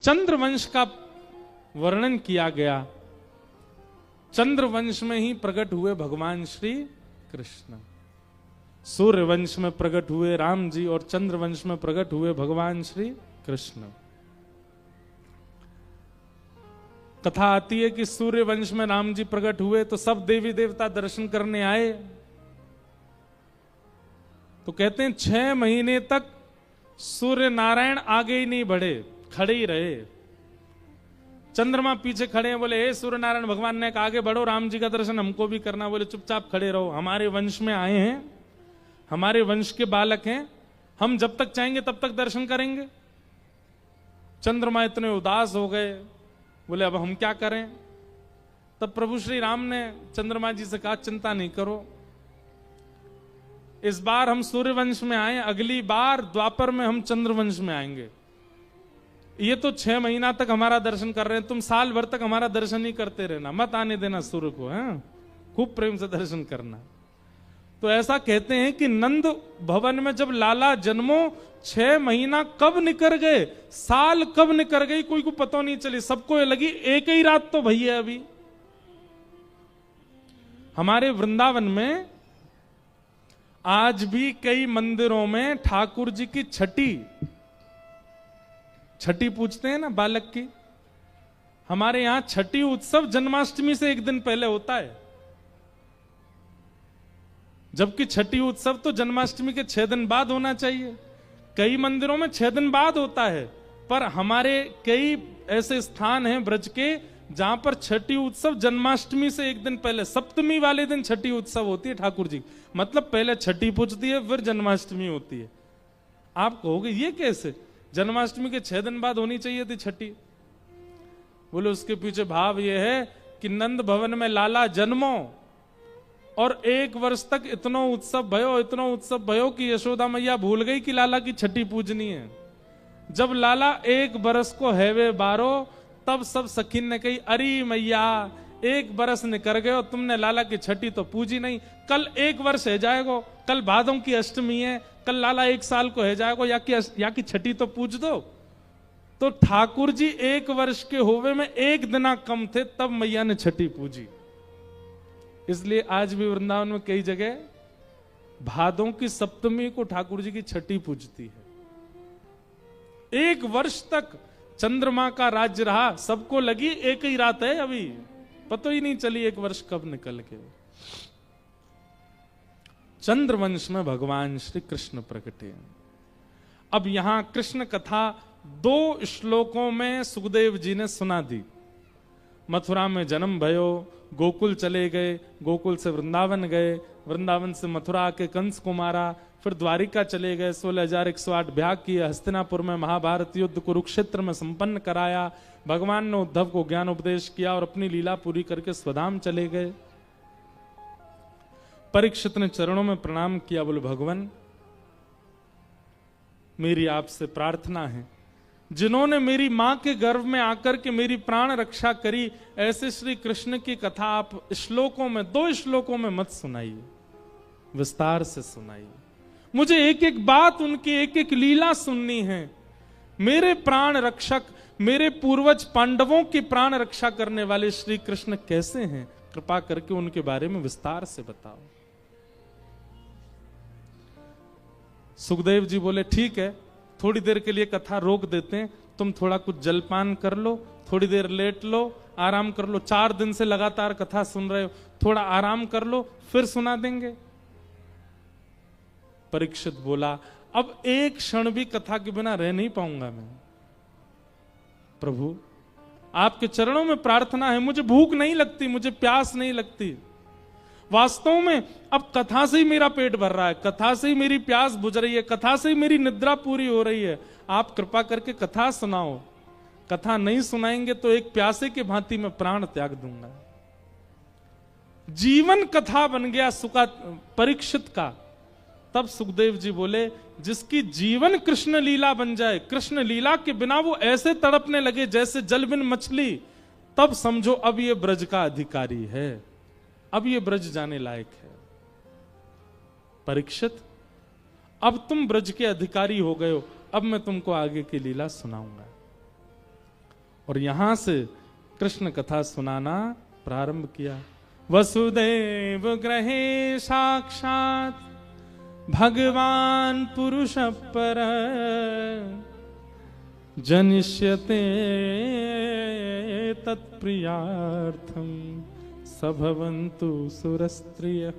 चंद्रवंश का वर्णन किया गया। चंद्रवंश में ही प्रकट हुए भगवान श्री कृष्ण। सूर्यवंश में प्रकट हुए राम जी और चंद्रवंश में प्रकट हुए भगवान श्री कृष्ण। कथा आती है कि सूर्यवंश में राम जी प्रकट हुए तो सब देवी देवता दर्शन करने आए। तो कहते हैं 6 महीने तक सूर्य नारायण आगे ही नहीं बढ़े, खड़े ही रहे। चंद्रमा पीछे खड़े हैं, बोले हे सूर्य नारायण भगवान ने कहा आगे बढ़ो, राम जी का दर्शन हमको भी करना। बोले चुपचाप खड़े रहो, हमारे वंश में आए हैं, हमारे वंश के बालक हैं, हम जब तक चाहेंगे तब तक दर्शन करेंगे। चंद्रमा इतने उदास हो गए, बोले अब हम क्या करें। तब प्रभु श्री राम ने चंद्रमा जी से कहा चिंता नहीं करो, इस बार हम सूर्यवंश में आए, अगली बार द्वापर में हम चंद्रवंश में आएंगे। ये तो 6 महीना तक हमारा दर्शन कर रहे हैं, तुम साल भर तक हमारा दर्शन ही करते रहना, मत आने देना सूर्य को, है खूब प्रेम से दर्शन करना। तो ऐसा कहते हैं कि नंद भवन में जब लाला जन्मो 6 महीना कब निकल गए, साल कब निकल गई, कोई को पता नहीं चली। सबको ये लगी एक ही रात तो भई है अभी। हमारे वृंदावन में आज भी कई मंदिरों में ठाकुर जी की छठी पूछते हैं ना बालक की। हमारे यहां छठी उत्सव जन्माष्टमी से एक दिन पहले होता है, जबकि छठी उत्सव तो जन्माष्टमी के 6 दिन बाद होना चाहिए। कई मंदिरों में 6 दिन बाद होता है, पर हमारे कई ऐसे स्थान हैं ब्रज के जहां पर छठी उत्सव जन्माष्टमी से एक दिन पहले, सप्तमी वाले दिन छठी उत्सव होती है ठाकुर जी। मतलब पहले छठी पूजती है फिर जन्माष्टमी होती है। आप कहोगे ये कैसे, जन्माष्टमी के 6 दिन बाद होनी चाहिए थी छठी। बोले उसके पीछे भाव यह है कि नंद भवन में लाला जन्मो और 1 वर्ष तक इतना उत्सव भयो कि यशोदा मैया भूल गई कि लाला की छठी पूजनी है। जब लाला 1 बरस को हैवे बारो, तब सब सखीन ने कही अरे मैया 1 बरस निकल गए और तुमने लाला की छठी तो पूजी नहीं। कल 1 वर्ष है जाएगो, कल भादों की अष्टमी है, कल लाला 1 साल को है जाएगो, या की छठी तो पूज दो। तो ठाकुर जी 1 वर्ष के होवे में 1 दिना कम थे, तब मैया ने छठी पूजी। इसलिए आज भी वृंदावन में कई जगह भादों की सप्तमी को ठाकुर जी की छठी पूजती है। 1 वर्ष तक चंद्रमा का राज्य रहा, सबको लगी एक ही रात है, अभी पता ही नहीं चली 1 वर्ष कब निकल के। चंद्रवंश में भगवान श्री कृष्ण प्रकटे। अब यहां कृष्ण कथा 2 श्लोकों में सुखदेव जी ने सुना दी। मथुरा में जन्म भयो, गोकुल चले गए, गोकुल से वृंदावन गए, वृंदावन से मथुरा आके कंस को मारा, फिर द्वारिका चले गए, 16,108 ब्याह किए, हस्तिनापुर में महाभारत युद्ध कुरुक्षेत्र में संपन्न कराया, भगवान ने उद्धव को ज्ञान उपदेश किया और अपनी लीला पूरी करके स्वधाम चले गए। परीक्षित ने चरणों में प्रणाम किया, बोले भगवान मेरी आपसे प्रार्थना है, जिन्होंने मेरी मां के गर्भ में आकर के मेरी प्राण रक्षा करी, ऐसे श्री कृष्ण की कथा आप श्लोकों में 2 श्लोकों में मत सुनाइए, विस्तार से सुनाइए। मुझे एक एक बात उनकी एक एक लीला सुननी है। मेरे प्राण रक्षक, मेरे पूर्वज पांडवों की प्राण रक्षा करने वाले श्री कृष्ण कैसे हैं, कृपा करके उनके बारे में विस्तार से बताओ। सुखदेव जी बोले ठीक है, थोड़ी देर के लिए कथा रोक देते हैं, तुम थोड़ा कुछ जलपान कर लो, थोड़ी देर लेट लो, आराम कर लो। 4 दिन से लगातार कथा सुन रहे हो, थोड़ा आराम कर लो, फिर सुना देंगे। परीक्षित बोला अब एक क्षण भी कथा के बिना रह नहीं पाऊंगा मैं। प्रभु आपके चरणों में प्रार्थना है, मुझे भूख नहीं लगती, मुझे प्यास नहीं लगती। वास्तव में अब कथा से ही मेरा पेट भर रहा है, कथा से ही मेरी प्यास बुझ रही है, कथा से ही मेरी निद्रा पूरी हो रही है। आप कृपा करके कथा सुनाओ। कथा नहीं सुनाएंगे तो एक प्यासे के भांति में प्राण त्याग दूंगा। जीवन कथा बन गया सुका परीक्षित का। तब सुखदेव जी बोले जिसकी जीवन कृष्ण लीला बन जाए, कृष्ण लीला के बिना वो ऐसे तड़पने लगे जैसे जल बिन मछली, तब समझो अब ये ब्रज का अधिकारी है, अब ये ब्रज जाने लायक है। परीक्षित अब तुम ब्रज के अधिकारी हो गए हो, अब मैं तुमको आगे की लीला सुनाऊंगा। और यहां से कृष्ण कथा सुनाना प्रारंभ किया। वसुदेव गृहे साक्षात भगवान पुरुष पर जनिष्यते तत्प्रियार्थम सभवन्तु सुरस्त्रिय।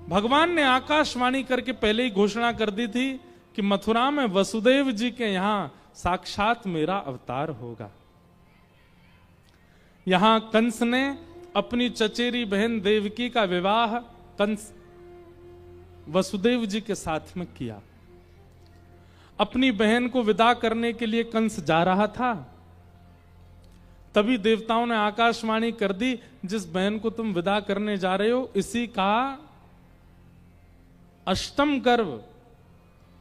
भगवान ने आकाशवाणी करके पहले ही घोषणा कर दी थी कि मथुरा में वसुदेव जी के यहां साक्षात मेरा अवतार होगा। यहां कंस ने अपनी चचेरी बहन देवकी का विवाह कंस वसुदेव जी के साथ में किया। अपनी बहन को विदा करने के लिए कंस जा रहा था, तभी देवताओं ने आकाशवाणी कर दी, जिस बहन को तुम विदा करने जा रहे हो इसी का अष्टम गर्भ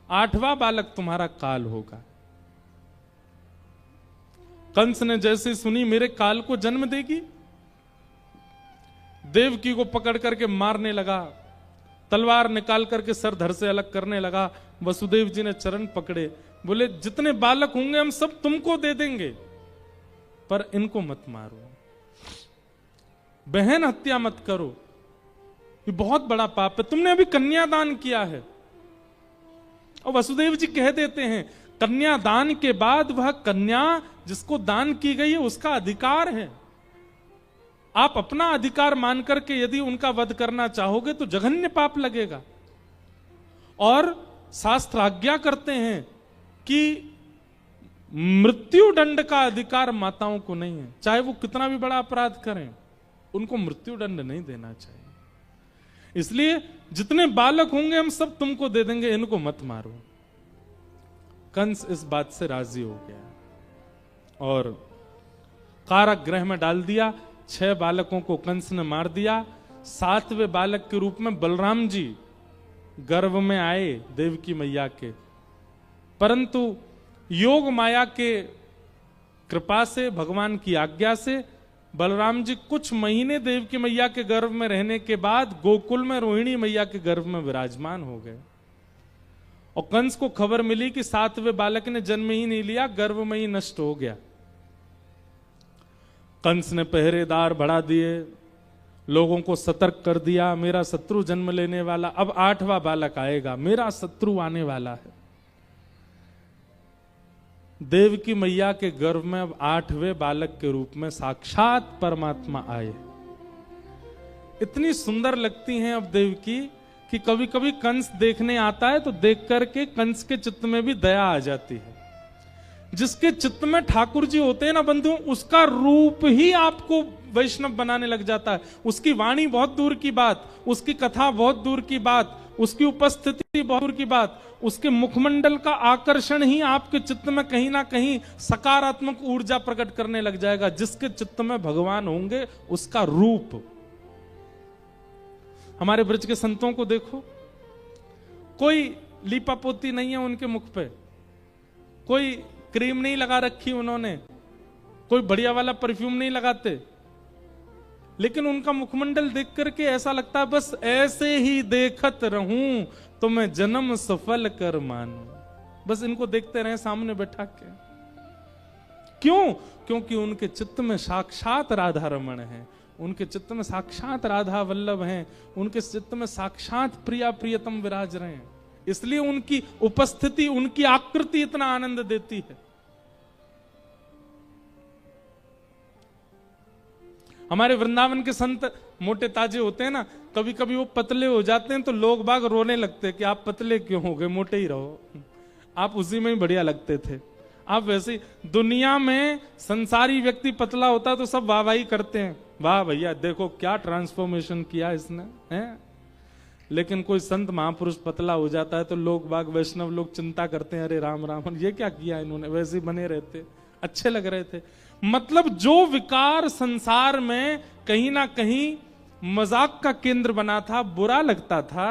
8वां बालक तुम्हारा काल होगा। कंस ने जैसे सुनी मेरे काल को जन्म देगी, देवकी को पकड़ करके मारने लगा, तलवार निकाल करके सर धड़ से अलग करने लगा। वसुदेव जी ने चरण पकड़े, बोले जितने बालक होंगे हम सब तुमको दे देंगे, पर इनको मत मारो, बहन हत्या मत करो, ये बहुत बड़ा पाप है। तुमने अभी कन्यादान किया है। और वसुदेव जी कह देते हैं कन्यादान के बाद वह कन्या जिसको दान की गई है उसका अधिकार है। आप अपना अधिकार मान करके यदि उनका वध करना चाहोगे तो जघन्य पाप लगेगा। और शास्त्र आज्ञा करते हैं कि मृत्यु दंड का अधिकार माताओं को नहीं है, चाहे वो कितना भी बड़ा अपराध करें, उनको मृत्यु दंड नहीं देना चाहिए। इसलिए जितने बालक होंगे हम सब तुमको दे देंगे, इनको मत मारो। कंस इस बात से राजी हो गया और कारागृह में डाल दिया। 6 बालकों को कंस ने मार दिया। 7वें बालक के रूप में बलराम जी गर्भ में आए देवकी मैया के, परंतु योग माया के कृपा से, भगवान की आज्ञा से बलराम जी कुछ महीने देवकी मैया के गर्भ में रहने के बाद गोकुल में रोहिणी मैया के गर्भ में विराजमान हो गए। और कंस को खबर मिली कि 7वें बालक ने जन्म ही नहीं लिया, गर्भ में ही नष्ट हो गया। कंस ने पहरेदार बढ़ा दिए, लोगों को सतर्क कर दिया, मेरा शत्रु जन्म लेने वाला, अब 8वां बालक आएगा, मेरा शत्रु आने वाला है। देवकी मैया के गर्भ में अब 8वें बालक के रूप में साक्षात परमात्मा आए। इतनी सुंदर लगती हैं अब देवकी कि कभी कभी कंस देखने आता है तो देख करके कंस के चित्त में भी दया आ जाती है। जिसके चित्त में ठाकुर जी होते हैं ना बंधु, उसका रूप ही आपको वैष्णव बनाने लग जाता है। उसकी वाणी बहुत दूर की बात, उसकी कथा बहुत दूर की बात, उसकी उपस्थिति बहुत दूर की बात, उसके मुखमंडल का आकर्षण ही आपके चित्त में कहीं ना कहीं सकारात्मक ऊर्जा प्रकट करने लग जाएगा। जिसके चित्त में भगवान होंगे उसका रूप। हमारे ब्रज के संतों को देखो, कोई लीपापोती नहीं है उनके मुख पे, कोई क्रीम नहीं लगा रखी उन्होंने, कोई बढ़िया वाला परफ्यूम नहीं लगाते, लेकिन उनका मुखमंडल देख करके ऐसा लगता है बस ऐसे ही देखत रहूं तो मैं जन्म सफल कर मानूं। बस इनको देखते रहे सामने बैठा के। क्यों? क्योंकि उनके चित्त में साक्षात राधा रमण है, उनके चित्त में साक्षात राधा वल्लभ हैं, उनके चित्त में साक्षात प्रिया प्रियतम विराज रहे हैं। इसलिए उनकी उपस्थिति, उनकी आकृति इतना आनंद देती है। हमारे वृंदावन के संत मोटे ताजे होते हैं ना, कभी कभी वो पतले हो जाते हैं तो लोग बाग रोने लगते हैं कि आप पतले क्यों हो गए, मोटे ही रहो, आप उसी में ही बढ़िया लगते थे। आप वैसे दुनिया में संसारी व्यक्ति पतला होता तो सब वाहवाही करते हैं, वाह भैया देखो क्या ट्रांसफॉर्मेशन किया इसने, हैं? लेकिन कोई संत महापुरुष पतला हो जाता है तो लोग बाग वैष्णव लोग चिंता करते हैं, अरे राम राम ये क्या किया इन्होंने, वैसे ही बने रहते, अच्छे लग रहे थे। मतलब जो विकार संसार में कहीं ना कहीं मजाक का केंद्र बना था, बुरा लगता था,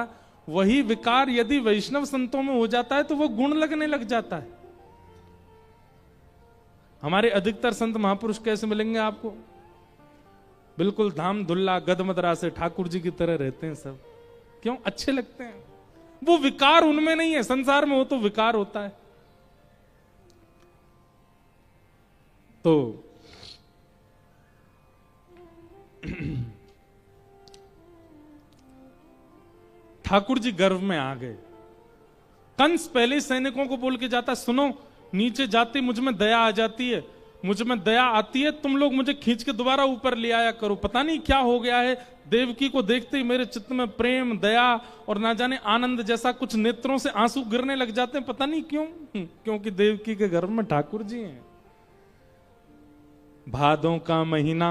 वही विकार यदि वैष्णव संतों में हो जाता है तो वो गुण लगने लग जाता है। हमारे अधिकतर संत महापुरुष कैसे मिलेंगे आपको? बिल्कुल धाम धुल्ला गदमदरा से ठाकुर जी की तरह रहते हैं सब। क्यों? अच्छे लगते हैं। वो विकार उनमें नहीं है, संसार में हो तो विकार होता है। तो ठाकुर जी गर्व में आ गए। कंस पहले सैनिकों को बोल के जाता, सुनो नीचे जाते मुझ में दया आ जाती है, मुझ में दया आती है, तुम लोग मुझे खींच के दोबारा ऊपर ले आया करो। पता नहीं क्या हो गया है, देवकी को देखते ही मेरे चित्त में प्रेम, दया और ना जाने आनंद जैसा कुछ, नेत्रों से आंसू गिरने लग जाते हैं, पता नहीं क्यों। क्योंकि देवकी के गर्भ में ठाकुर जी हैं। भादों का महीना,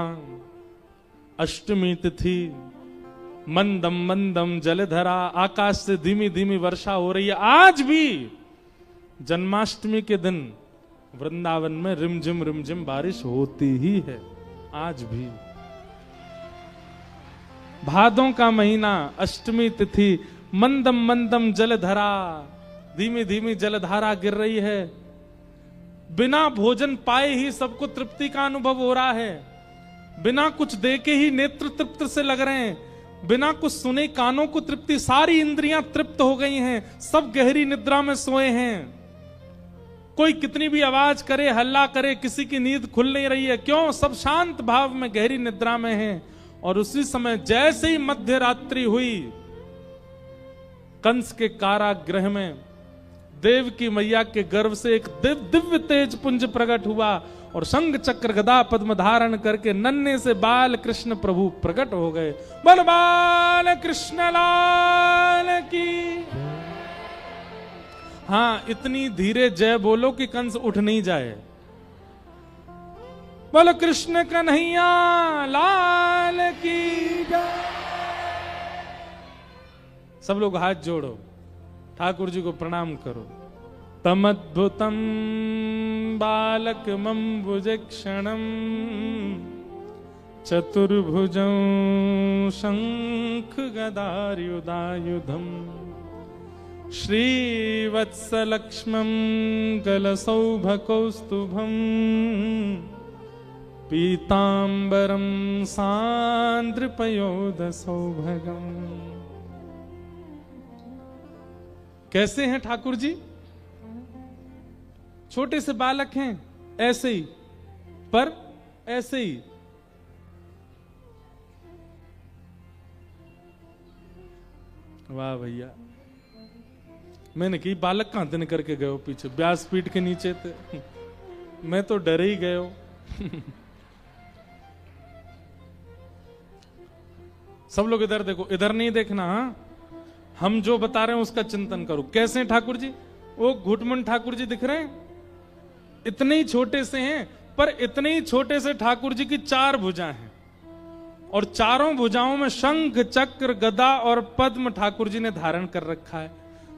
अष्टमी तिथि, मंदम मंदम जलधरा, आकाश से धीमी धीमी वर्षा हो रही है। आज भी जन्माष्टमी के दिन वृंदावन में रिमझिम बारिश होती ही है, आज भी। भादों का महीना, अष्टमी तिथि, मंदम मंदम जलधरा, धीमी धीमी जलधारा गिर रही है। बिना भोजन पाए ही सबको तृप्ति का अनुभव हो रहा है, बिना कुछ देके ही नेत्र तृप्त से लग रहे हैं, बिना कुछ सुने कानों को तृप्ति, सारी इंद्रियां तृप्त हो गई हैं, सब गहरी निद्रा में सोए हैं। कोई कितनी भी आवाज करे, हल्ला करे, किसी की नींद खुल नहीं रही है। क्यों? सब शांत भाव में गहरी निद्रा में हैं। और उसी समय जैसे ही मध्य रात्रि हुई, कंस के कारागृह में देव की मैया के गर्भ से एक दिव्य तेज पुंज प्रकट हुआ और शंख चक्र गदा पद्म धारण करके नन्हे से बाल कृष्ण प्रभु प्रकट हो गए। बल बाल कृष्ण लाल की। हाँ, इतनी धीरे जय बोलो कि कंस उठ नहीं जाए। बोलो कृष्ण कन्हैया लाल की जय। सब लोग हाथ जोड़ो, ठाकुर जी को प्रणाम करो। तमद्भुतम बालकमम्बुजक्षणं चतुर्भुजं शंख गदायुधायुधं श्रीवत्सलक्ष्मं कलसौभकौस्तुभं पीतांबरं सान्द्रपयोधसौभगम्। कैसे हैं ठाकुर जी? छोटे से बालक हैं, ऐसे ही, पर ऐसे ही। वाह भैया, मैंने कही बालक कहां दिन करके गए हो पीछे, व्यासपीठ के नीचे थे, मैं तो डर ही गए हो। सब लोग इधर देखो, इधर नहीं देखना। हाँ, हम जो बता रहे हैं उसका चिंतन करो। कैसे हैं ठाकुर जी? वो घुटमन ठाकुर जी दिख रहे हैं, इतने ही छोटे से हैं, पर इतने ही छोटे से ठाकुर जी की 4 भुजाएं हैं और चारों भुजाओं में शंख चक्र गदा और पद्म ठाकुर जी ने धारण कर रखा है।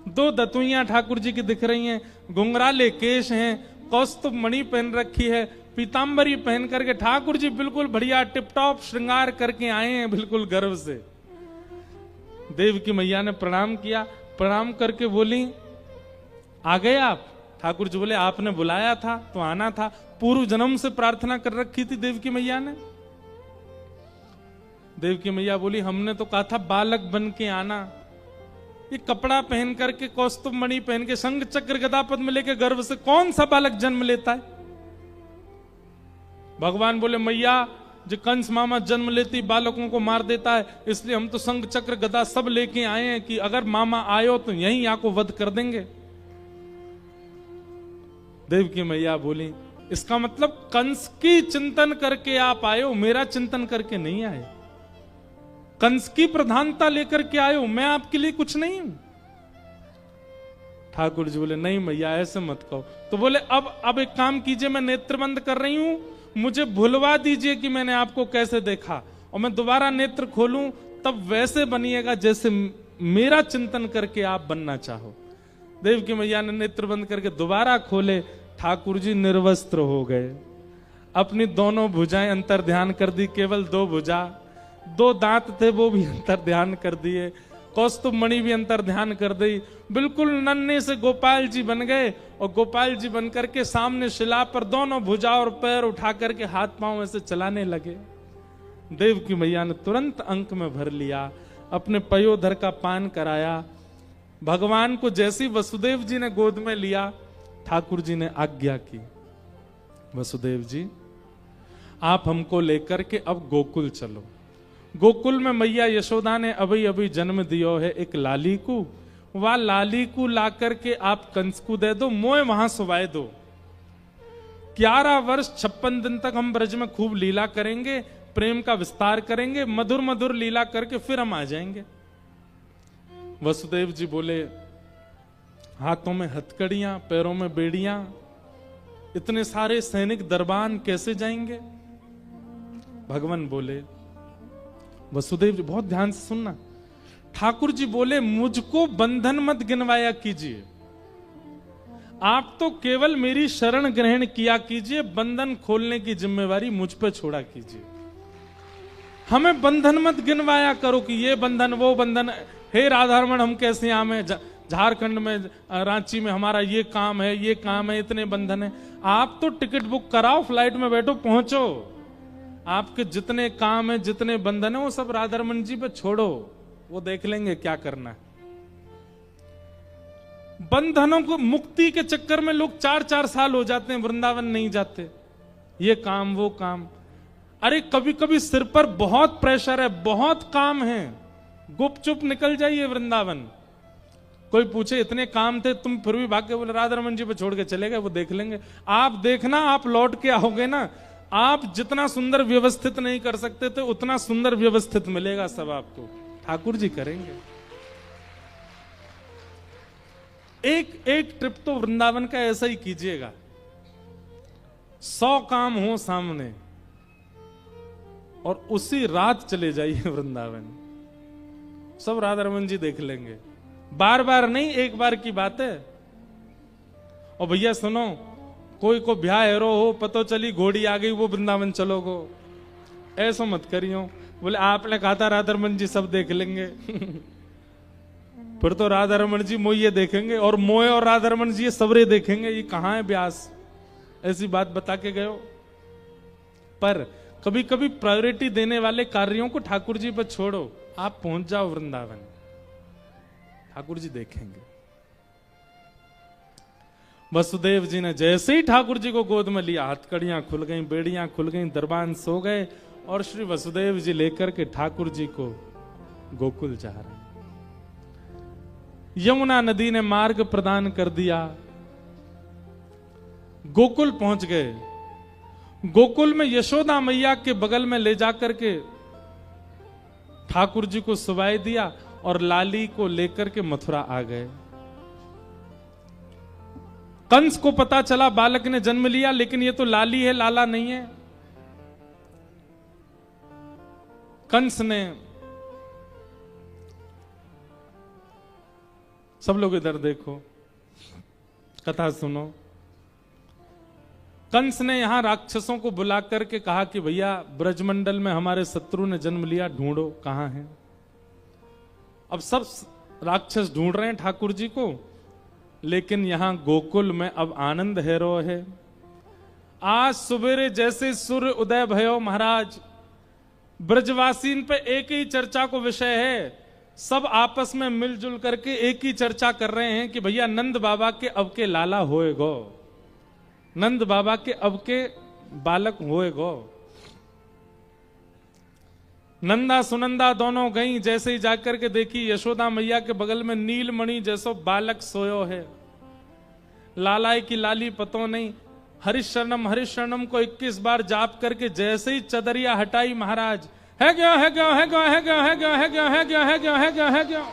2 दतुइयां ठाकुर जी की दिख रही हैं, घुंघराले केश हैं, कौस्तुभ मणि पहन रखी है, पीतांबरी पहन करके ठाकुर जी बिल्कुल बढ़िया टिपटॉप श्रृंगार करके आए हैं, बिल्कुल गर्व से। देव की मैया ने प्रणाम किया, प्रणाम करके बोली, आ गए आप? ठाकुर जी बोले, आपने बुलाया था तो आना था। पूर्व जन्म से प्रार्थना कर रखी थी देव की मैया ने। देव की मैया बोली, हमने तो कहा था बालक बन के आना। ये कपड़ा पहन करके, कौस्तुभ मणि पहन के, शंख चक्र गदा पद्म लेके गर्भ से कौन सा बालक जन्म लेता है? भगवान बोले, मैया जो कंस मामा जन्म लेती बालकों को मार देता है, इसलिए हम तो शंख चक्र गदा सब लेके आए हैं कि अगर मामा आयो तो यहीं आपको वध कर देंगे। देव की मैया बोली, इसका मतलब कंस की चिंतन करके आप आए हो, मेरा चिंतन करके नहीं आए। कंस की प्रधानता लेकर के आए हो, मैं आपके लिए कुछ नहीं हूं। ठाकुर जी बोले, नहीं मैया ऐसे मत कहो। तो बोले, अब एक काम कीजिए, मैं नेत्र बंद कर रही हूं, मुझे भुलवा दीजिए कि मैंने आपको कैसे देखा, और मैं दोबारा नेत्र खोलूं तब वैसे बनिएगा जैसे मेरा चिंतन करके आप बनना चाहो। देव की मैया ने नेत्र बंद करके दोबारा खोले, ठाकुर जी निर्वस्त्र हो गए। अपनी दोनों भुजाएं अंतर ध्यान कर दी, केवल 2 भुजा, 2 दांत थे वो भी अंतर ध्यान कर दिए, कौस्तुभ मणि भी अंतर ध्यान कर दी। बिल्कुल नन्हे से गोपाल जी बन गए और गोपाल जी बन करके सामने शिला पर दोनों भुजा और पैर उठा करके हाथ पांव ऐसे चलाने लगे। देव की मैया ने तुरंत अंक में भर लिया, अपने पयोधर का पान कराया। भगवान को जैसी वसुदेव जी ने गोद में लिया, ठाकुर जी ने आज्ञा की, वसुदेव जी, आप हमको लेकर के अब गोकुल चलो। गोकुल में मैया यशोदा ने अभी अभी जन्म दियो है एक लाली को, वह लाली को ला करके आप कंस को दे दो, मोए वहां सुवाए दो। 11 वर्ष 56 दिन तक हम ब्रज में खूब लीला करेंगे, प्रेम का विस्तार करेंगे, मधुर मधुर लीला करके फिर हम आ जाएंगे। वसुदेव जी बोले, हाथों में हथकड़ियां, पैरों में बेड़ियां, इतने सारे सैनिक दरबान कैसे जाएंगे? भगवान बोले, वसुदेव जी बहुत ध्यान से सुनना, ठाकुर जी बोले, मुझको बंधन मत गिनवाया कीजिए, आप तो केवल मेरी शरण ग्रहण किया कीजिए, बंधन खोलने की जिम्मेवारी मुझ पे छोड़ा कीजिए। हमें बंधन मत गिनवाया करो कि ये बंधन वो बंधन। हे राधारमण, हम कैसे आमे, झारखंड में रांची में हमारा ये काम है, ये काम है, इतने बंधन है। आप तो टिकट बुक कराओ, फ्लाइट में बैठो, पहुंचो। आपके जितने काम है, जितने बंधन है, वो सब राधारमण जी पे छोड़ो, वो देख लेंगे क्या करना है। बंधनों को मुक्ति के चक्कर में लोग 4-4 साल हो जाते हैं, वृंदावन नहीं जाते, ये काम वो काम। अरे कभी कभी सिर पर बहुत प्रेशर है, बहुत काम है, गुपचुप निकल जाइए वृंदावन। कोई पूछे इतने काम थे तुम फिर भी भाग के, बोले राधारमण जी पे छोड़ के चले गए, वो देख लेंगे। आप देखना, आप लौट के आओगे ना, आप जितना सुंदर व्यवस्थित नहीं कर सकते थे उतना सुंदर व्यवस्थित मिलेगा सब आपको, ठाकुर जी करेंगे। एक ट्रिप तो वृंदावन का ऐसा ही कीजिएगा, 100 काम हो सामने और उसी रात चले जाइए वृंदावन, सब राधारमण जी देख लेंगे। बार बार नहीं, एक बार की बात है। और भैया सुनो, कोई को ब्याह हेरो हो, पतो चली घोड़ी आ गई, वो वृंदावन चलोगो, ऐसा मत करियो। बोले आपने कहा था राधारमण जी सब देख लेंगे फिर तो राधारमण जी मोये देखेंगे, और मोए और राधारमण जी ये सबरे देखेंगे, ये कहां है ब्यास, ऐसी बात बता के गए हो। पर कभी कभी प्रायोरिटी देने वाले कार्यों को ठाकुर जी पर छोड़ो, आप पहुंच जाओ वृंदावन, ठाकुर जी देखेंगे। वसुदेव जी ने जैसे ही ठाकुर जी को गोद में लिया, हथकड़ियां खुल गईं, बेड़ियां खुल गईं, दरबान सो गए, और श्री वसुदेव जी लेकर के ठाकुर जी को गोकुल जा रहे। यमुना नदी ने मार्ग प्रदान कर दिया, गोकुल पहुंच गए। गोकुल में यशोदा मैया के बगल में ले जाकर के ठाकुर जी को सुवाई दिया और लाली को लेकर के मथुरा आ गए। कंस को पता चला बालक ने जन्म लिया, लेकिन ये तो लाली है, लाला नहीं है। कंस ने, सब लोग इधर देखो, कथा सुनो। कंस ने यहां राक्षसों को बुला करके कहा कि भैया ब्रजमंडल में हमारे शत्रु ने जन्म लिया, ढूंढो कहां है। अब सब राक्षस ढूंढ रहे हैं ठाकुर जी को, लेकिन यहां गोकुल में अब आनंद हैरो है। आज सवेरे जैसे सूर्य उदय भयो महाराज, ब्रजवासीन पे एक ही चर्चा को विषय है, सब आपस में मिलजुल करके एक ही चर्चा कर रहे हैं कि भैया नंद बाबा के अब के लाला होएगो, नंद बाबा के अब के बालक होएगो। नंदा सुनंदा दोनों गई, जैसे ही जाकर के देखी यशोदा मैया के बगल में नीलमणि जैसो बालक सोयो है, लालाई की लाली पतो नहीं। हरिशरणम को 21 बार जाप करके जैसे ही चदरिया हटाई महाराज, है गया है गया है गया है गया है गया है गया है गया है गया है गया है गया।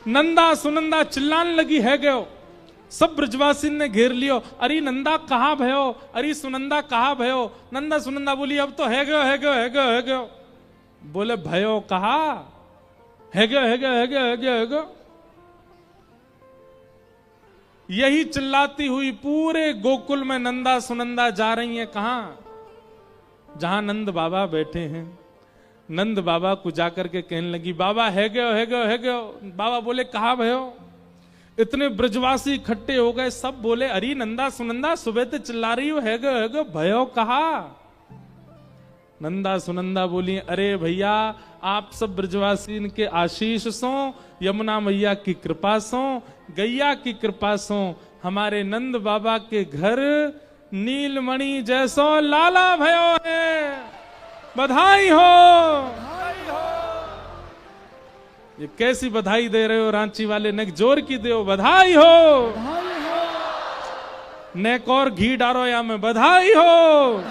नंदा सुनंदा चिल्लाने लगी, है गयो। सब ब्रजवासी ने घेर लियो, अरे नंदा कहाँ भयो, अरे सुनंदा कहाँ भयो। नंदा सुनंदा बोली अब तो है गयो है गयो है गयो है गयो। बोले भयो कहा, है गयो है गयो है गयो है गयो है गयो। यही चिल्लाती हुई पूरे गोकुल में नंदा सुनंदा जा रही हैं, कहां, जहां नंद बाबा बैठे हैं। नंद बाबा को जाकर के कहने लगी, बाबा है गयो है गयो है गयो। बाबा बोले कहा भयो। इतने ब्रजवासी इकट्ठे हो गए, सब बोले अरे नंदा सुनंदा सुबह से चिल्ला रही हो, है गयो भयो कहा। नंदा सुनंदा बोली, अरे भैया आप सब ब्रजवासी के आशीष सो, यमुना मैया की कृपा सो, गैया की कृपा सो, हमारे नंद बाबा के घर नीलमणि जैसो लाला भयो है। बधाई हो। ये कैसी बधाई दे रहे हो रांची वाले, नेक जोर की दो बधाई हो। नेक और घी डारो या में बधाई हो।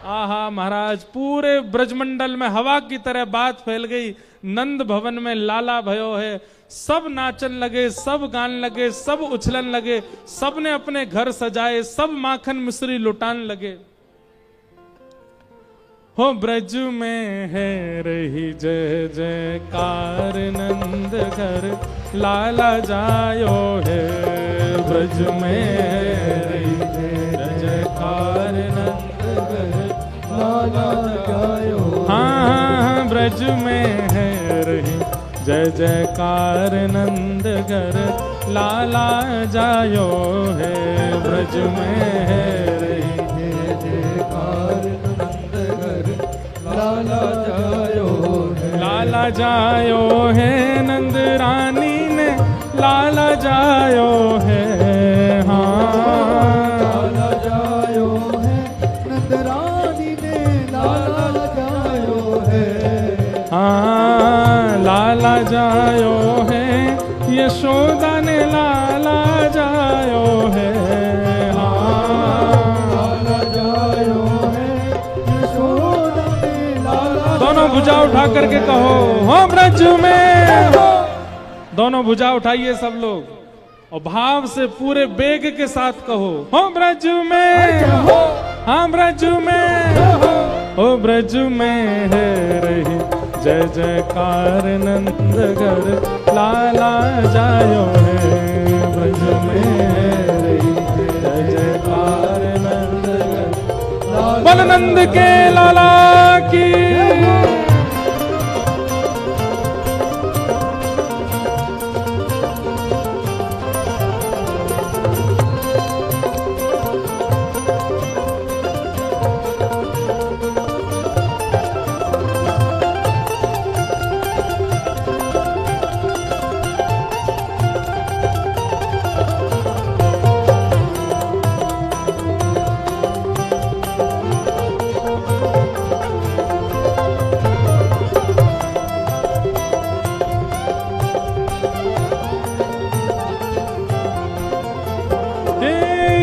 आहा महाराज, पूरे ब्रजमंडल में हवा की तरह बात फैल गई। नंद भवन में लाला भयो है। सब नाचन लगे, सब गान लगे, सब उछलन लगे, सब ने अपने घर सजाए, सब माखन मिश्री लुटान लगे। हो ब्रज में है रही जय जयकार, नंद घर लाला जायो है। ब्रज में है रही जय जयकार, नंद घर लाला जायो। हाँ, ब्रज में है रही जय जयकार, नंद घर लाला जायो है। ब्रज में है रही जय जयकार, नंद घर लाला जायो है। लाला जायो है, नंद रानी ने लाला जायो है। हाँ, लाला जायो है, नंद रानी ने लाला जायो है। हाँ, लाला जायो है, यशोदा ने लाला जायो है। हाँ, लाला जायो है, यशोदा ने लाला। दोनों भुजा उठा करके कहो हो ब्रज में। दोनों भुजा उठाइए सब लोग और भाव से पूरे बेग के साथ कहो हो ब्रज में। हाँ, ब्रज में हो, ब्रज में है रही जय जयकार, नंद घर लाला जायो है। ब्रज में है रही जय जयकार, नंद घर। बोल नंद के लाला की।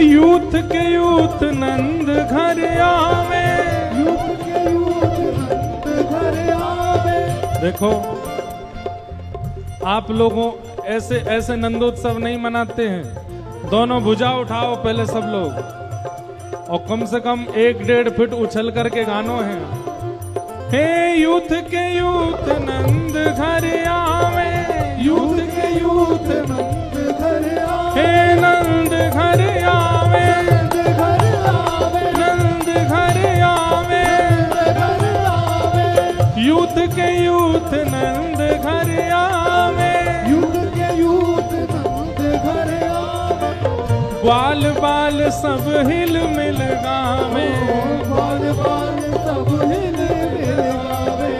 यूथ के यूथ नंद घर आवे। यूथ के यूथ नंद घर आवे। देखो, आप लोगों ऐसे ऐसे नंदोत्सव नहीं मनाते हैं। दोनों भुजा उठाओ पहले सब लोग और कम से कम 1-1.5 फीट उछल करके गानो है। हे यूथ के यूथ नंद घर आवे। यूथ के यूथ नंद घर आवे। हे नंद घर आवे। नंद घर आवे। यूथ के यूथ नंद घर आवे। यूथ के यूथ नंद घर आवे। ग्वाल बाल सब हिल मिल गावे। ग्वाल बाल सब हिल मिल गावे।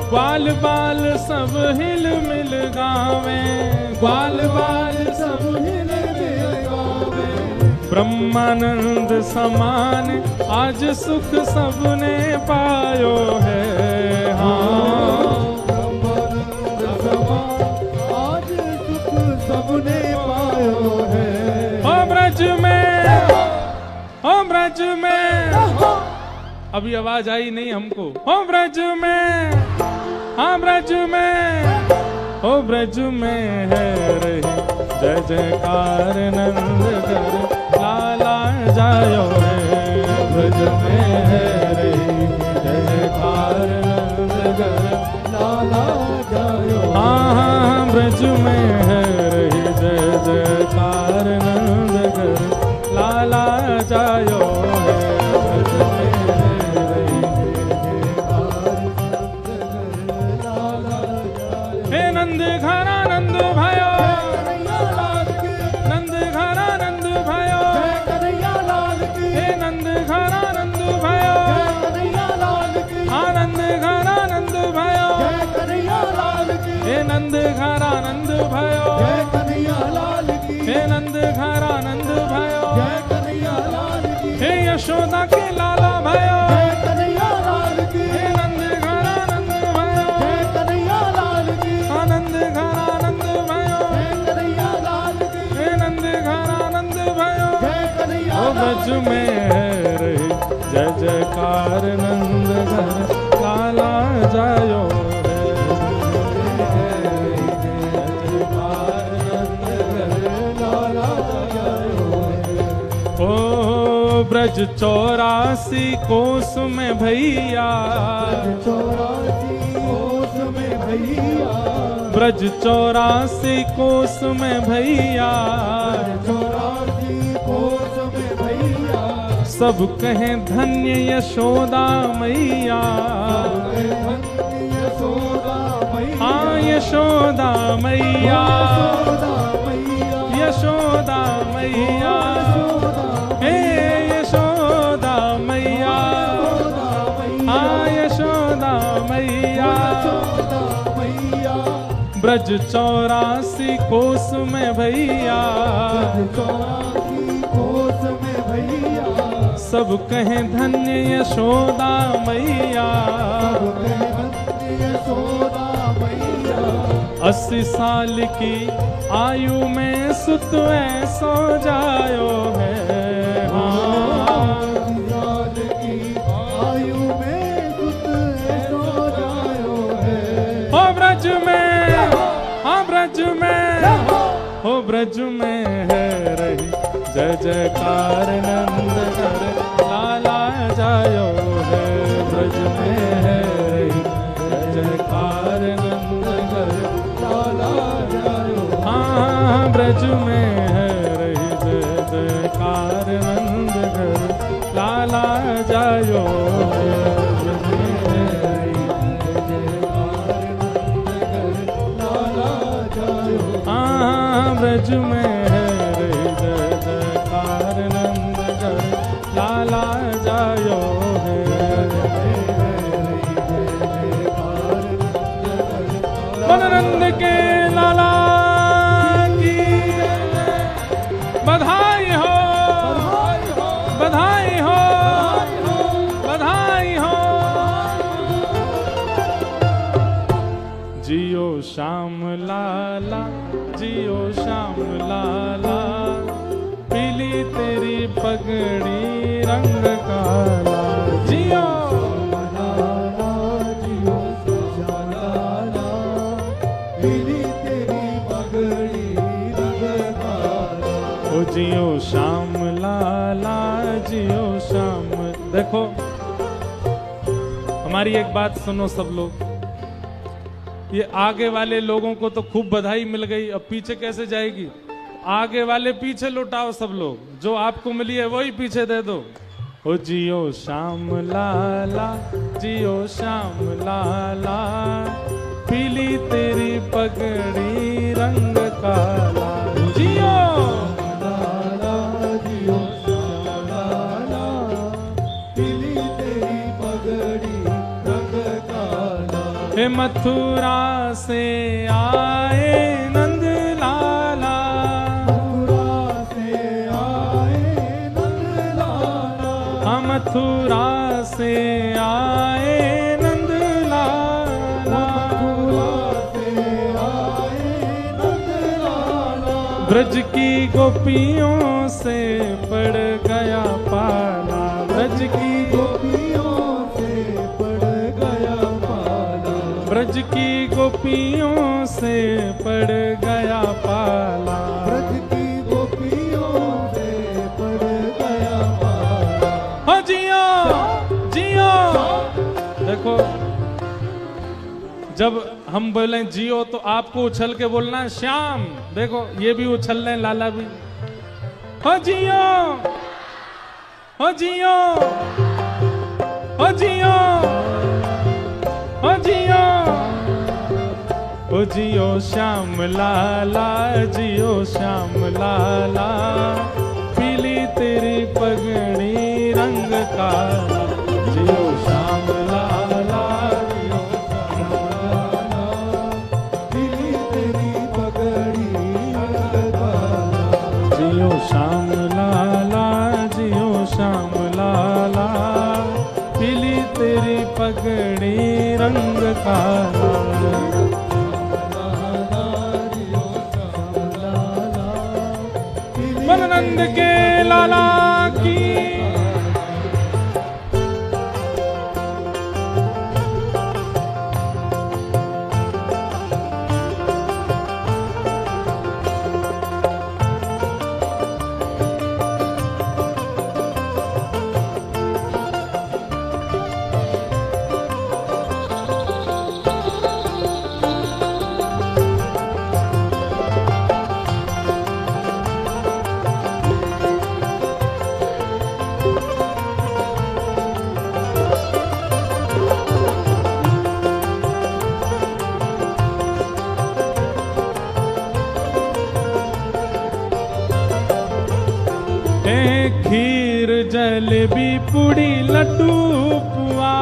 ग्वाल बाल सब हिल मिल गावे। ग्वाल बाल सब हिल मिल गावे। ब्रह्मानंद समान आज सुख सबने पायो है। हाँ, ब्रह्मानंद समान आज सुख सबने पायो है। हो ब्रज में, हो ब्रज में। अभी आवाज आई नहीं हमको। हो ब्रज में, हाँ ब्रज में। हो ब्रज में है रही जय जयकार, नंद घर लाला जायो है। ब्रज में है रही जय जयकार, नंद घर लाला जायो। हाँ, ब्रज में है रही जय जयकार, नंद घर लाला जायो है। ब्रज में है रही जय जयकार, नंद घर लाला जायो। हे नंद घर आनंद भयो। कन्हैया लाल की। नंद घर आनंद भयो। जय कन्हैया लाल की। हे नंद घर आनंद भयो। जय कन्हैया लाल की। आनंद घर आनंद भयो। जय कन्हैया लाल की। हे नंद घर आनंद भयो। जय कन्हैया लाल की। हे नंद यशोदा के लाला भयो, जय कन्हैया लाल की, हे नंद घर आनंद भयो, जय कन्हैया लाल की, आनंद घर आनंद भयो, जय कन्हैया लाल की, हे नंद घर आनंद भयो। जय कन्हैया ओ ब्रज में है रही जय जयकार नंद घर लाला जायो ब्रज 84 कोस में भैया, 84 कोस में भैया, ब्रज 84 कोस में भैया, 84 कोस में भैया, सब कहें धन्य यशोदा मैया, यशोदा मैया, हाँ यशोदा मैया, यशोदा मैया, हे यशोदा मैया, हाँ यशोदा मैया। ब्रज 84 कोस में भैया, सब कहें धन्य यशोदा मैया, 80 साल की आयु में सुत ऐसो जायो है, ब्रज में, हाँ ब्रज में, हो ब्रज में है रही जय जयकार नंद घर लाला जायो है, ब्रज में है रही जय जयकार नंद घर लाला जायो, हाँ ब्रज में है रही जय जयकार नंद घर लाला जायो है, ब्रज में है रही ब्रज में है रे जय जयकार नंद घर लाला जायो है, नंद के लाला की बधाई हो, बधाई हो, बधाई हो। जियो श्याम लाला, जियो श्याम लाला, पीली तेरी पगड़ी रंग काला, जियो लाला, जियो श्याम लाला, पीली तेरी पगड़ी रंग काला, ओ जियो श्याम लाला, जियो श्याम। देखो हमारी एक बात सुनो सब लोग, ये आगे वाले लोगों को तो खूब बधाई मिल गई, अब पीछे कैसे जाएगी? आगे वाले पीछे लुटाओ सब लोग, जो आपको मिली है वही पीछे दे दो। ओ जियो श्याम लाला, जियो श्याम लाला, पीली तेरी पगड़ी रंग काला, जियो लाला, जियो श्याम लाला, पीली तेरी पगड़ी रंग काला, हे मथुरा से आए नंद लाला, मथुरा से आए नंद लाला, हम मथुरा से आए नंद लाला, मथुरा से आए नंद लाला, ब्रज की गोपियों से पड़ गया पाला, ब्रज की गोपियों से पड़ गया पाला, ब्रज की गोपियों से पड़ गया पाला, ब्रज की गोपियों से पड़ गया पाला, हो जियो जियो। देखो जब हम बोले जियो तो आपको उछल के बोलना है श्याम, देखो ये भी उछल रहे हैं लाला भी, हो जियो, हो जियो, हो जियो, हो जियो, हो जियो श्याम लाला, जियो श्याम लाला, पीली तेरी पगड़ी रंग काला, जियो श्याम लाला, जियो श्याम लाला, पीली तेरी पगड़ी रंग काला, जियो श्याम लाला, जियो श्याम लाला। पगड़ी रंग काला। नंद के लाला की खीर जलेबी पूड़ी लड्डू पुआ।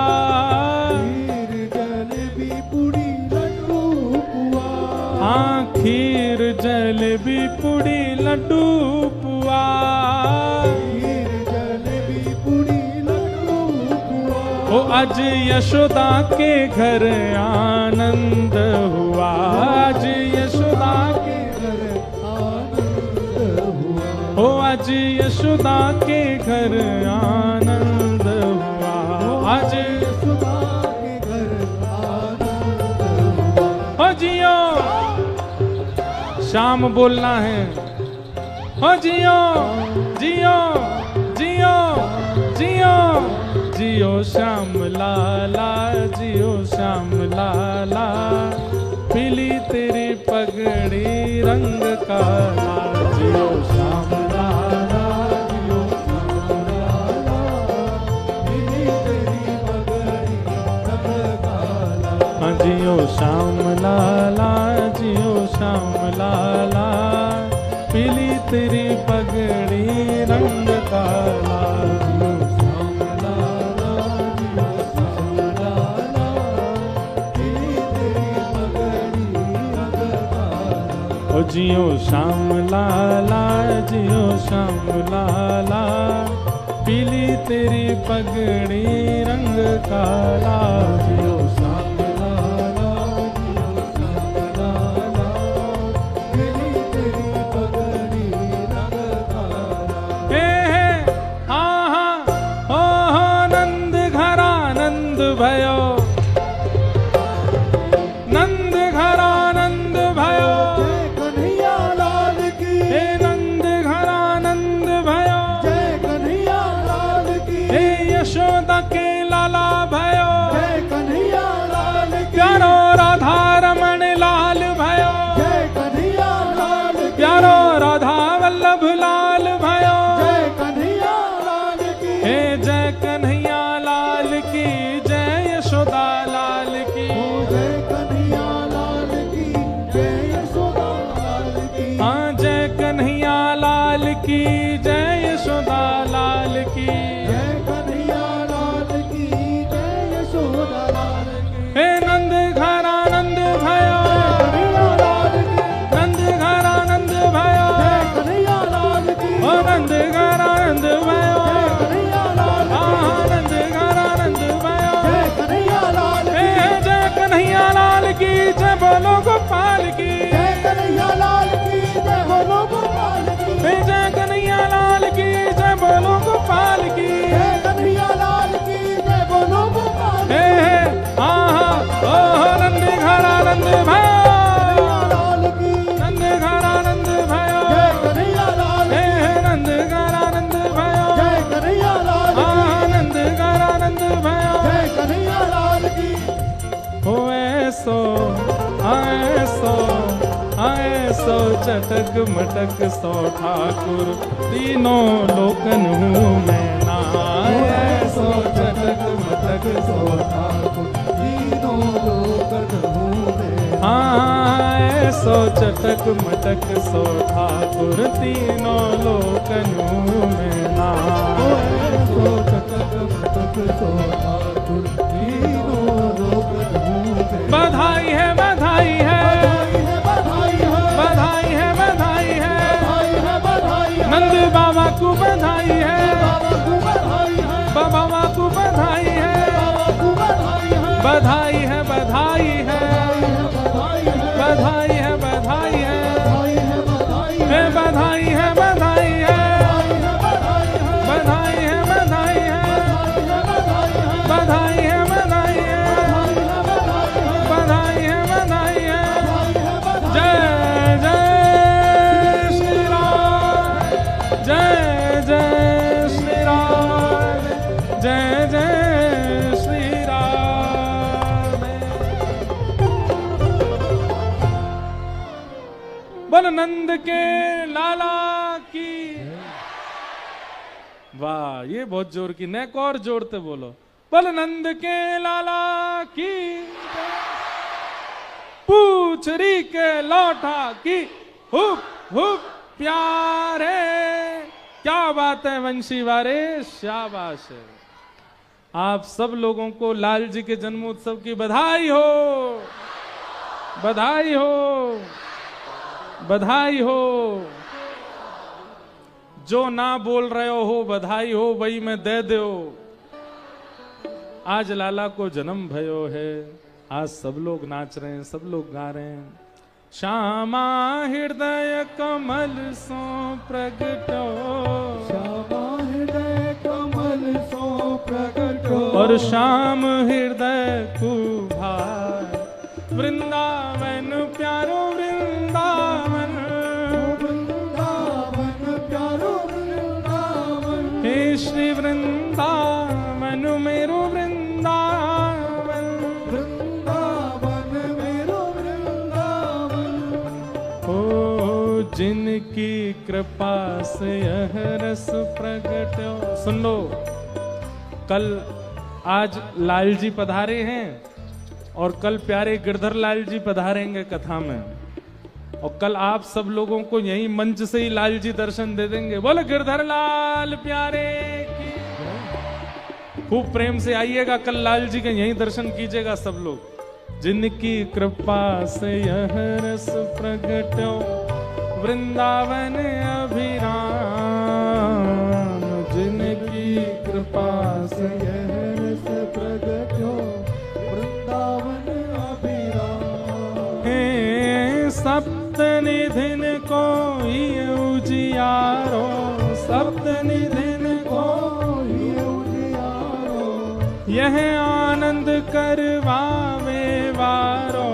खीर जलेबी पूड़ी लड्डू पुआ। हाँ खीर जलेबी पूड़ी लड्डू पुआ। खीर जलेबी पूड़ी लड्डू पुआ। ओ आज यशोदा के घर आनंद हुआ। आज यशोदा के ओ आज यशोदा के घर आनंद हुआ। आज यशोदा के घर आनंद हुआ। हो जियो शाम बोलना है। हो जियो जियो जियो जियो जियो श्याम लाला जियो श्याम लाला। पीली तेरी पगड़ी रंग काला। जियो श्याम लाला जियो श्याम लाला। पीली तेरी पगड़ी रंग काला। जियो श्याम लाला जियो श्याम लाला। पीली तेरी पगड़ी रंग काला। ओ जियो श्याम लाला जियो श्याम लाला। पीली तेरी पगड़ी रंग काला। जियो श्याम लाला जियो श्याम लाला। पीली तेरी पगड़ी रंग काला। हे हाँ हाँ हो नंद घरा नंद भयो। नंद घरा नंद भयो। यशोदा के लाला भयो। जय कन्हैया लाल की। प्यारो राधा रमण लाल भयो। जय कन्हैया लाल की। प्यारो राधा वल्लभ लाल भयो। जय कन्हैया लाल की। हे जय कन्हैया लाल की जय यशोदा लाल की। जय कन्हैया लाल की जय यशोदा लाल की। हाँ जय कन्हैया लाल की जय यशोदा लाल की। हे नंद घर आनंद भयो। नंद घर आनंद भयो। ओ नंद घर आनंद भयो। आनंद घर आनंद भयो। हे जय कन्हैया लाल की जय बोलो गोपाल की। जय कन्हैया लाल की जय बोलो गोपाल की। हे जय कन्हैया लाल की जय बोलो गोपाल की। जय कन्हैया लाल की जय बोलो गोपाल की। नंद घर आनंद भयो। नंद घर आनंद भयो। जय कन्हैया लाल हे नंद घर आनंद भयो। जय कन्हैया लाल आनंद घर आनंद भयो। जय कन्हैया लाल की। हो ऐसो ऐसो चटक मटक सो ठाकुर तीनों लोकन हूँ मैं ना। ऐसो चटक मटक सो ठाकुर तीनों लोकन हूँ मैं। हाँ ऐसो चटक मटक सो ठाकुर तीनों लोकन हूँ मैं ना। ऐसो चटक मटक सो ठाकुर तीनों लोकन हूँ मैं। बधाई है बधाई है बधाई है बधाई है बधाई है। बधाई है बधाई है। नंद बाबा को बधाई है। बाबा को बधाई है। बाबा को बधाई है। बाबा को बधाई बधाई है बधाई है बधाई है बधाई है बधाई है बधाई है बधाई है बधाई है बधाई है बधाई है बधाई है बधाई है बधाई है बधाई है जय जय श्री राम जय जय श्री राम जय जय श्री राम बोल नंद के लाला की वाह ये बहुत जोर की नेक और जोड़ते बोलो बोल नंद के लाला की पूछरी के लौटा की हुप हुप प्यारे क्या बात है वंशी वारे शाबाश है आप सब लोगों को लाल जी के जन्मोत्सव की बधाई हो बधाई हो बधाई हो जो ना बोल रहे हो बधाई हो वही मैं दे दो आज लाला को जन्म भयो है आज सब लोग नाच रहे हैं सब लोग गा रहे हैं श्यामा हृदय कमल सो प्रगटो श्यामा हृदय कमल सो प्रगटो और श्याम हृदय कुभार वृंदावन प्यारो वृंदावन वृंदावन प्यारो वृंदावन हे श्री वृंदावन मेरो वृंदावन वृंदावन मेरो वृंदावन ओ जिनकी कृपा से यह रस प्रगट सुन लो कल आज लाल जी पधारे हैं और कल प्यारे गिरधर लाल जी पधारेंगे कथा में और कल आप सब लोगों को यही मंच से ही लाल जी दर्शन दे देंगे बोले गिरधर लाल प्यारे की खूब प्रेम से आइएगा कल लाल जी के यही दर्शन कीजिएगा सब लोग जिनकी कृपा से यह रस प्रगटो वृंदावन अभिराम जिनकी कृपा से यह रस प्रगटो वृंदावन अभिराम हे सप्त निधिन को ये उजियारो सप्त निधिन को ये उजियारो यह आनंद करवावे वारो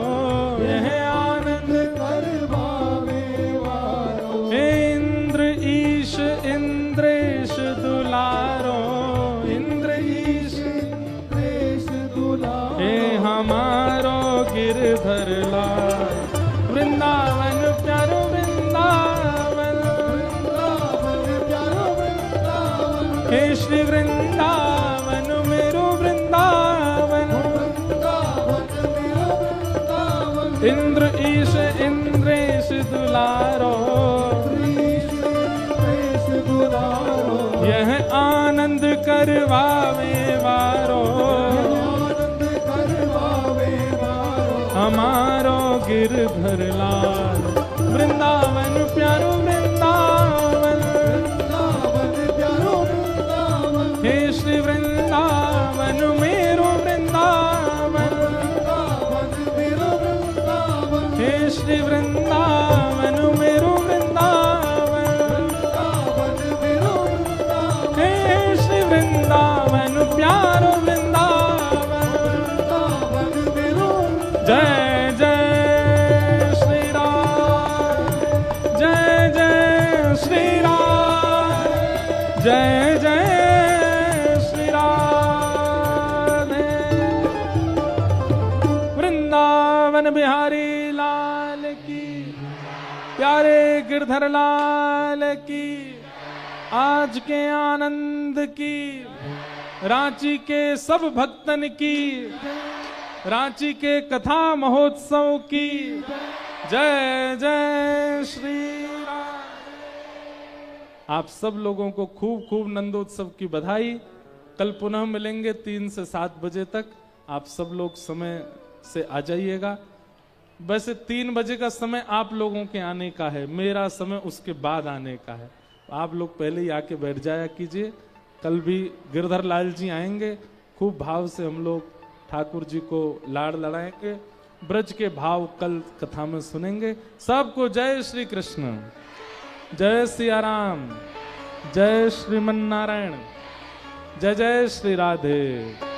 यह आनंद करवावे वारो हे इंद्र ईश इंद्रेश दुलारो इंद्र ईश प्रेष दुलारो हे हमारो गिरधर लाल वृंदावन प्यारो वृंदावन वृंदावन प्यारो वृंदावन हे श्री वृंदावन मेरो वृंदावन वृंदावन मेरो वृंदावन इंद्र ईश इंद्रेश दुलारो प्रेष दुलारो यह आनंद करवावे वारो आनंद करवावे वारो हमारो गिरधर लाल वृंदावन प्यारो वृंदावन वृंदावन प्यारो वृंदावन हे श्री वृंदावन मेरो वृंदावन वृंदावन मेरो वृंदावन हे श्री वृंदावन मेरो वृंदावन वृंदावन मेरो वृंदावन हे श्री वृंदावन प्यारो वृंदावन वृंदावन मेरो जय जय श्री राम जय जय श्री राम जय जय श्री राम वृंदावन बिहारी लाल की प्यारे गिरधर लाल की आज के आनंद की रांची के सब भक्तन की रांची के कथा महोत्सव की जय जय श्री राम आप सब लोगों को खूब खूब नंदोत्सव की बधाई कल पुनः मिलेंगे 3 से 7 बजे तक आप सब लोग समय से आ जाइएगा वैसे 3 बजे का समय आप लोगों के आने का है मेरा समय उसके बाद आने का है आप लोग पहले ही आके बैठ जाया कीजिए कल भी गिरधर लाल जी आएंगे खूब भाव से हम लोग ठाकुर जी को लाड़ लड़ाएंगे, ब्रज के भाव कल कथा में सुनेंगे। सबको जय श्री कृष्ण, जय सिया राम, जय श्रीमन नारायण, जय जय श्री राधे।